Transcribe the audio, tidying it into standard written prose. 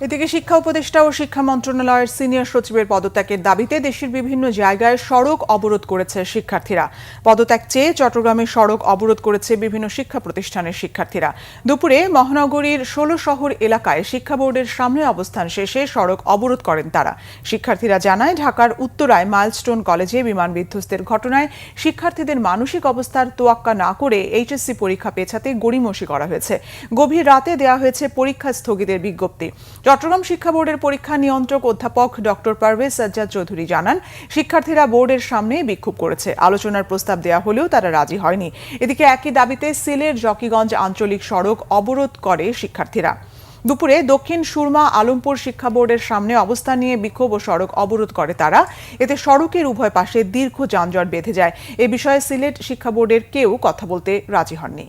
এদিকে শিক্ষা উপদেষ্টা ও শিক্ষা মন্ত্রণালয়ের সিনিয়র সচিবের পদত্যাগের দাবিতে দেশের বিভিন্ন জায়গায় সড়ক অবরোধ করেছে শিক্ষার্থীরা। পদত্যাগ চেয়ে চট্টগ্রামে সড়ক অবরোধ করেছে বিভিন্ন শিক্ষা প্রতিষ্ঠানের শিক্ষার্থীরা। দুপুরে মহানগরীর ১৬ শহর এলাকায় শিক্ষা বোর্ডের সামনে অবস্থান শেষে সড়ক অবরোধ করেন তারা। শিক্ষার্থীরা জানায়, ঢাকার উত্তরায় মাইলস্টোন কলেজে বিমান বিধ্বস্তের ঘটনায় শিক্ষার্থীদের মানসিক অবস্থার তোয়াক্কা না করে এইচএসসি পরীক্ষা পেছাতে গড়িমসি করা হয়েছে। গভীর রাতে দেওয়া হয়েছে পরীক্ষা স্থগিতের বিজ্ঞপ্তি। চট্টগ্রাম শিক্ষা বোর্ডের পরীক্ষা নিয়ন্ত্রক অধ্যাপক ডক্টর পারভেজ সাজ্জাদ চৌধুরী জানান, শিক্ষার্থীরা বোর্ডের সামনে বিক্ষোভ করেছে। আলোচনার প্রস্তাব দেওয়া হলেও তারা রাজি হয়নি। এদিকে একই দাবিতে সিলেট জকিগঞ্জ আঞ্চলিক সড়ক অবরোধ করে শিক্ষার্থীরা। দুপুরে দক্ষিণ সুরমা আলমপুর শিক্ষা বোর্ডের সামনে অবস্থান নিয়ে বিক্ষোভ ও সড়ক অবরোধ করে তারা। এতে সড়কের উভয় পাশে দীর্ঘ যানজট বেঁধে যায়। এ বিষয়ে সিলেট শিক্ষা বোর্ডের কেউ কথা বলতে রাজি হননি।